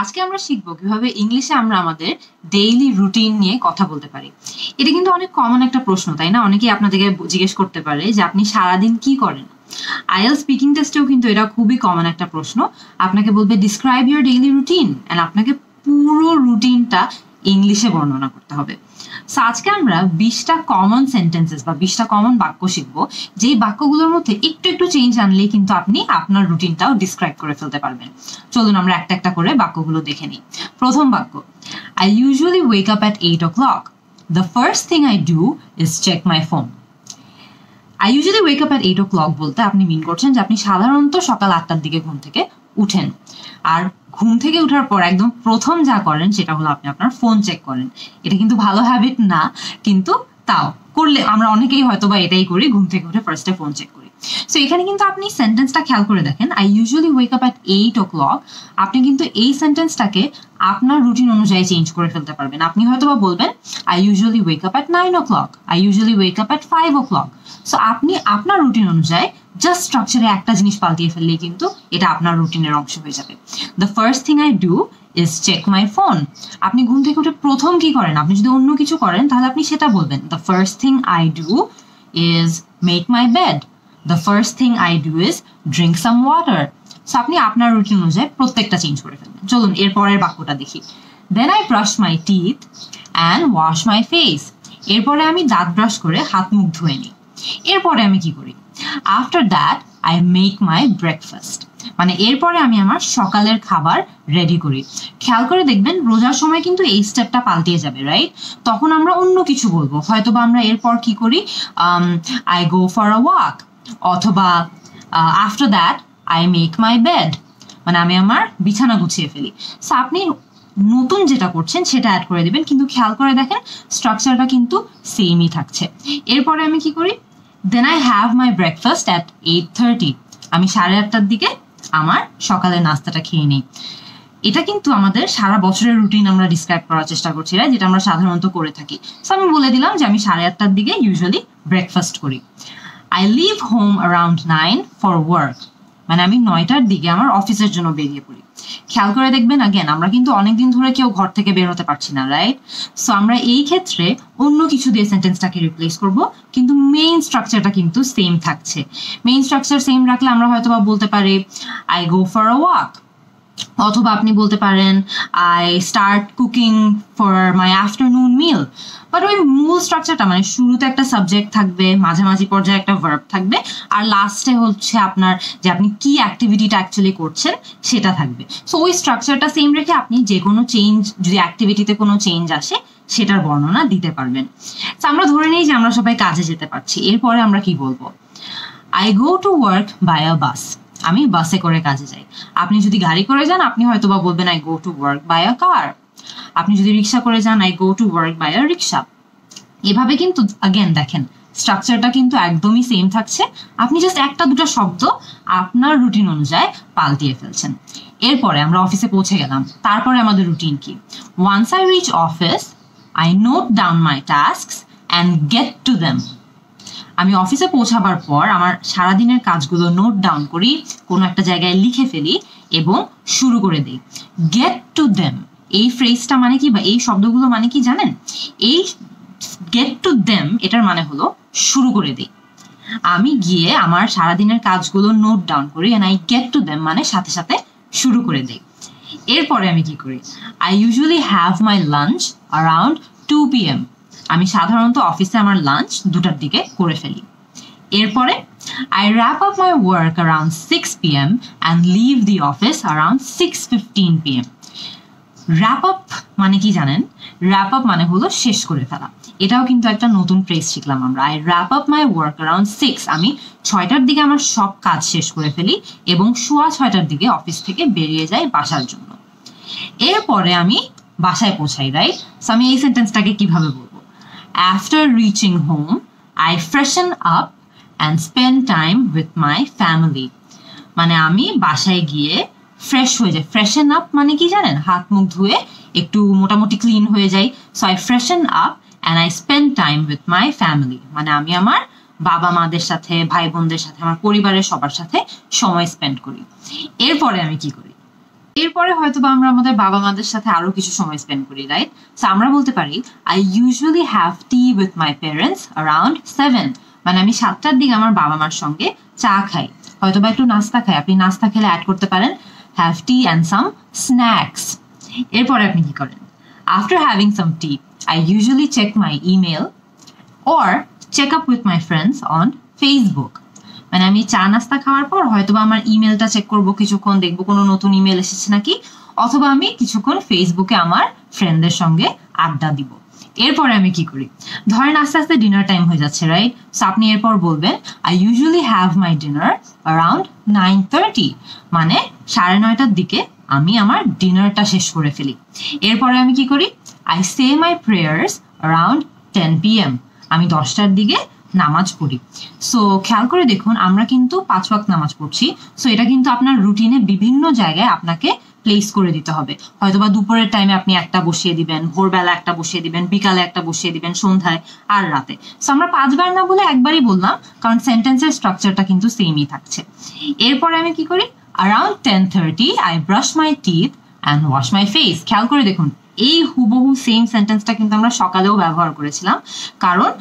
আজকে আমরা শিখবো কিভাবে ইংলিশে আমরা আমাদের ডেইলি রুটিন নিয়ে কথা বলতে পারি। এটা কিন্তু অনেক কমন একটা প্রশ্ন, তাই না? অনেকেই আপনাদেরকে জিজ্ঞেস করতে পারে যে আপনি সারাদিন কি করেন। আইএলটিএস স্পিকিং টেস্টেও কিন্তু এটা খুবই কমন একটা প্রশ্ন। আপনাকে বলবে describe your daily routine, and আপনাকে পুরো রুটিনটা ইংলিশে বর্ণনা করতে হবে। সো আজকে আমরা 20টা কমন সেন্টেন্সেস বা 20টা কমন বাক্য শিখবো, যেই বাক্যগুলোর মধ্যে একটু একটু চেঞ্জ আনলেই কিন্তু আপনি আপনার রুটিনটাও ডিসক্রাইব করে ফেলতে পারবেন। চলুন আমরা একটা একটা করে বাক্যগুলো দেখে নিই। প্রথম বাক্য, I usually wake up at 8 o'clock. The first thing I do is check my phone. I usually wake up at 8 o'clock বলতে আপনি মিন করছেন যে আপনি সাধারণত সকাল 8টার দিকে ঘুম থেকে উঠেন, আর ঘুম থেকে ওঠার পর একদম প্রথম যা করেন সেটা হলো আপনি আপনার ফোন চেক করেন। এটা কিন্তু ভালো হ্যাবিট না, কিন্তু তাও করলে আমরা অনেকেই হয়তো বা এটাই করি, ঘুম থেকে উঠে ফার্স্টে ফোন চেক করি। সো এখানে কিন্তু আপনি সেন্টেন্সটা খেয়াল করে দেখেন, I usually wake up at 8 o'clock। আপনি কিন্তু এই সেন্টেন্সটাকে আপনার রুটিন অনুযায়ী চেঞ্জ করে ফেলতে পারবেন। আপনি হয়তো বা বলবেন I usually wake up at 9 o'clock, I usually wake up at 5 o'clock। So আপনি আপনার রুটিন অনুযায়ী জাস্ট স্ট্রাকচারে একটা জিনিস পাল্টিয়ে ফেললেই কিন্তু এটা আপনার রুটিনের অংশ হয়ে যাবে। The first thing I do is check my phone. আপনি ঘুম থেকে উঠে প্রথম কি করেন? আপনি যদি অন্য কিছু করেন তাহলে আপনি সেটা বলবেন, the first thing I do is make my bed. The first thing I do is drink some water. So আপনি আপনার রুটিন অনুযায়ী প্রত্যেকটা চেঞ্জ করে ফেলবেন। চলুন এর পরের বাক্যটা দেখি। Then I brush my teeth and wash my face. এরপরে আমি দাঁত ব্রাশ করে হাত মুখ ধুয়ে নিই। এরপরে আমি কি করি? After that I make my breakfast. মানে এরপরে আমি আমার সকালের খাবার রেডি করি। খেয়াল করে দেখবেন রোজার সময় কিন্তু এই স্টেপটা পাল্টিয়ে যাবে, রাইট? তখন আমরা অন্য কিছু বলবো, হয়তো বা আমরা এরপর কি করি, I go for a walk, অথবা after that I make my bed, মানে আমি আমার বিছানা গুছিয়ে ফেলি। সো আপনি নতুন যেটা করছেন সেটা অ্যাড করে দিবেন, কিন্তু খেয়াল করে দেখেন স্ট্রাকচারটা কিন্তু সেমই থাকছে। এরপরে আমি কি করি? Then I have my breakfast at 8:30। আমি 8:30টার দিকে আমার সকালের নাস্তাটা খেয়ে নিই। এটা কিন্তু আমাদের সারা বছরের রুটিন আমরা ডিসক্রাইব করার চেষ্টা করছি, যেটা আমরা সাধারণত করে থাকি। সো আমি বলে দিলাম যে আমি 8:30টার দিকে ইউজুয়ালি ব্রেকফাস্ট করি। I leave home around 9 for work. মানে আমি 9টার দিকে আমার অফিসের জন্য বেরিয়ে পড়ি। খেয়াল করে দেখবেন আগেন আমরা কিন্তু অনেকদিন ধরে কেউ ঘর থেকে বের হতে পারছি না, রাইট? সো আমরা এই ক্ষেত্রে অন্য কিছু দিয়ে সেন্টেন্সটাকে রিপ্লেস করব, কিন্তু মেইন স্ট্রাকচারটা কিন্তু সেম থাকছে। মেইন স্ট্রাকচার সেম রাখলে আমরা হয়তো বা বলতে পারি I go for a walk, অথবা আপনি বলতে পারেন I start cooking for my afternoon meal. But ওই মূল স্ট্রাকচারটা মানে শুরুতে একটা সাবজেক্ট থাকবে, মাঝামাঝি পর্যায়ে একটা ভার্ব থাকবে, আর লাস্টে হচ্ছে আপনার যে আপনি কি অ্যাক্টিভিটিটা অ্যাকচুয়ালি করছেন সেটা থাকবে। সো ওই স্ট্রাকচারটা সেম রেখে আপনি যে কোনো চেঞ্জ, যদি অ্যাক্টিভিটিতে কোনো চেঞ্জ আসে সেটার বর্ণনা দিতে পারবেন। তো আমরা ধরে নিই যে আমরা সবাই কাজে যেতে পারছি। এরপরে আমরা কি বলবো? I go to work by a bus. আমি বাসে করে কাজে যাই। আপনি যদি গাড়ি করে যান আপনি হয়তো বা বলবেন I go to work by a car. আপনি যদি রিক্সা করে যান I go to work by a rickshaw. এভাবে কিন্তু আগেন দেখেন স্ট্রাকচারটা কিন্তু একদমই সেম থাকছে, আপনি জাস্ট একটা দুটো শব্দ আপনার রুটিন অনুযায়ী পাল্টিয়ে ফেলছেন। এরপরে আমরা অফিসে পৌঁছে গেলাম, তারপরে আমাদের রুটিন কি? Once I reach office I note down my tasks and get to them. আমি অফিসে পৌঁছাবার পর আমার সারাদিনের কাজগুলো নোট ডাউন করি, কোনো একটা জায়গায় লিখে ফেলি এবং শুরু করে দিই। গেট টু দেম, এই ফ্রেজটা মানে কি বা এই শব্দগুলো মানে কি জানেন? এই গেট টু দেম এটার মানে হলো শুরু করে দিই। আমি গিয়ে আমার সারাদিনের কাজগুলো নোট ডাউন করি, and I get to them মানে সাথে সাথে শুরু করে দিই। এরপরে আমি কি করি? I usually have my lunch around 2 PM। আমি সাধারণত অফিসে আমার লাঞ্চ 2টার দিকে করে ফেলি। এরপরে I wrap up my work around 6 PM and leave the office around 6:15 PM। Wrap up মানে কি জানেন? র্যাপ আপ মানে হলো শেষ করে ফেলা। এটাও কিন্তু একটা নতুন ফ্রেজ শিখলাম আমরা। I wrap up my work around 6। আমি 6টার দিকে আমার সব কাজ শেষ করে ফেলি এবং 6:15টার দিকে অফিস থেকে বেরিয়ে যাই বাসার জন্য। এরপরে আমি বাসায় পৌঁছাই, রাইট? সো আমি এই সেন্টেন্সটাকে কিভাবে বলবো? After reaching home I ফ্রেশন up and spend time with my family. মানে আমি বাসায় গিয়ে ফ্রেশ হয়ে যাই। ফ্রেশন আপ মানে কি জানেন? হাত মুখ ধুয়ে একটু মোটামুটি ক্লিন হয়ে যাই। So I ফ্রেশন up and I spend time with my family. মানে আমি আমার বাবা মাদের সাথে, ভাই বোনদের সাথে, আমার পরিবারের সবার সাথে সময় স্পেন্ড করি। এরপরে আমি কি করি? এরপরে হয়তো বা আমরা আমাদের বাবা মাদের সাথে আরো কিছু সময় স্পেন্ড করি, রাইট? সো আমরা বলতে পারি I usually have tea with my parents around 7, মানে আমি 7টার দিকে আমার বাবা মার সঙ্গে চা খাই, হয়তো বা একটু নাস্তা খাই। আপনি নাস্তা খেলে অ্যাড করতে পারেন have tea and some snacks. এরপরে আপনি কি করেন? After having some tea I usually check my email or check up with my friends on Facebook. মানে আমি চা নাস্তা খাওয়ার পর হয়তো বা আমার ইমেলটা চেক করবো, কিছুক্ষণ দেখবো কোনো নতুন ইমেল এসেছে নাকি, অথবা আমি কিছুক্ষণ ফেসবুকে আমার ফ্রেন্ডদের সঙ্গে আড্ডা দিব। এরপরে আমি কি করি? ধরেন আস্তে আস্তে ডিনার টাইম হয়ে যাচ্ছে, রাইট? সো আপনি এরপর বলবেন I usually have my dinner around 9:30, মানে 9:30টার দিকে আমি আমার ডিনারটা শেষ করে ফেলি। এরপরে আমি কি করি? I say my prayers around 10 PM, আমি 10টার দিকে নামাজ পড়ি। সো খেয়াল করে দেখুন আমরা কিন্তু 5 ওয়াক্ত নামাজ পড়ছি। সো এটা কিন্তু আপনার রুটিনে বিভিন্ন জায়গায় আপনাকে প্লেস করে দিতে হবে। হয়তোবা দুপুরের টাইমে আপনি একটা বসিয়ে দিবেন, ভোরবেলা একটা বসিয়ে দিবেন, বিকালে একটা বসিয়ে দিবেন, সন্ধ্যায় আর রাতে। সো আমরা 5 বার না বলে একবারই বললাম, কারণ সেন্টেন্সের স্ট্রাকচারটা কিন্তু সেমই থাকছে। এরপরে আমি কি করি? Around 10:30 I brush my teeth and wash my face. খেয়াল করে দেখুন এই হুবহু সেম সেন্টেন্সটা কিন্তু আমরা সকালেও ব্যবহার করেছিলাম, কারণ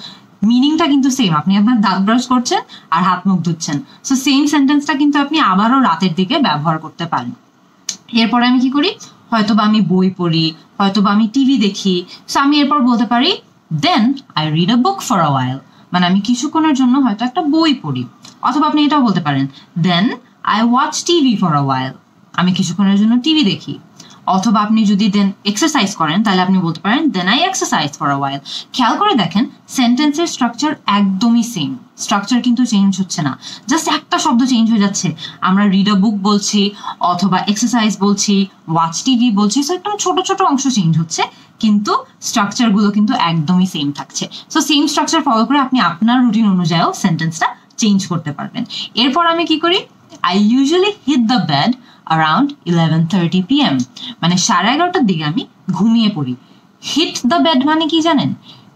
মিনিংটা কিন্তু সেম। আপনি আপনার দাঁত ব্রাশ করছেন আর হাত মুখ ধুচ্ছেন, সো সেম সেন্টেন্সটা কিন্তু আপনি আবারও রাতের দিকে ব্যবহার করতে পারেন। এরপরে আমি কি করি? হয়তোবা আমি বই পড়ি, হয়তোবা আমি টিভি দেখি। সো আমি এরপর বলতে পারি then I read a book for a while, মানে আমি কিছুক্ষণের জন্য হয়তো একটা বই পড়ি। অথবা আপনি এটাও বলতে পারেন then I watch TV for a while, আমি কিছুক্ষণের জন্য টিভি দেখি। অথবা আপনি যদি দেন এক্সারসাইজ করেন তাহলে আপনি বলতে পারেন then I exercise for a while. খেয়াল করে দেখেন সেন্টেন্সের স্ট্রাকচার একদমই সেম, স্ট্রাকচার কিন্তু চেঞ্জ হচ্ছে না, জাস্ট একটা শব্দ চেঞ্জ হয়ে যাচ্ছে। আমরা রিড আ বুক বলছি, অথবা এক্সারসাইজ বলছি, ওয়াচ টিভি বলছি, সো একদম ছোট ছোট অংশ চেঞ্জ হচ্ছে, কিন্তু স্ট্রাকচারগুলো কিন্তু একদমই সেম থাকছে। সো সেম স্ট্রাকচার ফলো করে আপনি আপনার রুটিন অনুযায়ীও সেন্টেন্সটা চেঞ্জ করতে পারবেন। এরপর আমি কি করি? I usually hit the bed around 11:30 PM, মানে 11:30টার দিকে আমি ঘুমিয়ে পড়ি। হিট দ্য বেড মানে কি জানেন?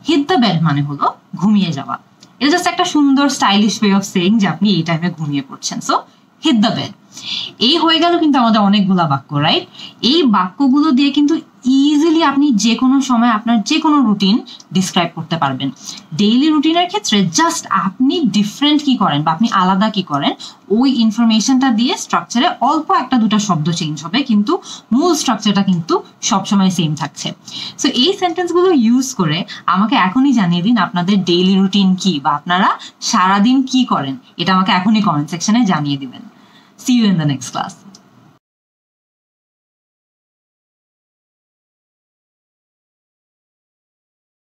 হিট দ্য বেড মানে হলো ঘুমিয়ে যাওয়া। এটা জাস্ট একটা সুন্দর স্টাইলিশ ওয়ে অফ সেইং যে আপনি এই টাইমে ঘুমিয়ে পড়ছেন। So hit the bed. এই হয়ে গেল কিন্তু আমাদের অনেকগুলা বাক্য, রাইট? এই বাক্যগুলো দিয়ে কিন্তু ইজিলি আপনি যে কোনো সময় আপনার যে কোনো রুটিন ডিসক্রাইব করতে পারবেন। ডেইলি রুটিনের ক্ষেত্রে জাস্ট আপনি ডিফারেন্ট কি করেন বা আপনি আলাদা কি করেন, ওই ইনফরমেশনটা দিয়ে স্ট্রাকচারে অল্প একটা দুটো শব্দ চেঞ্জ হবে, কিন্তু মূল স্ট্রাকচারটা কিন্তু সবসময় সেম থাকছে। সো এই সেন্টেন্সগুলো ইউজ করে আমাকে এখনই জানিয়ে দিন আপনাদের ডেইলি রুটিন কি, বা আপনারা সারাদিন কি করেন, এটা আমাকে এখনই কমেন্ট সেকশনে জানিয়ে দিবেন। See you in the next class.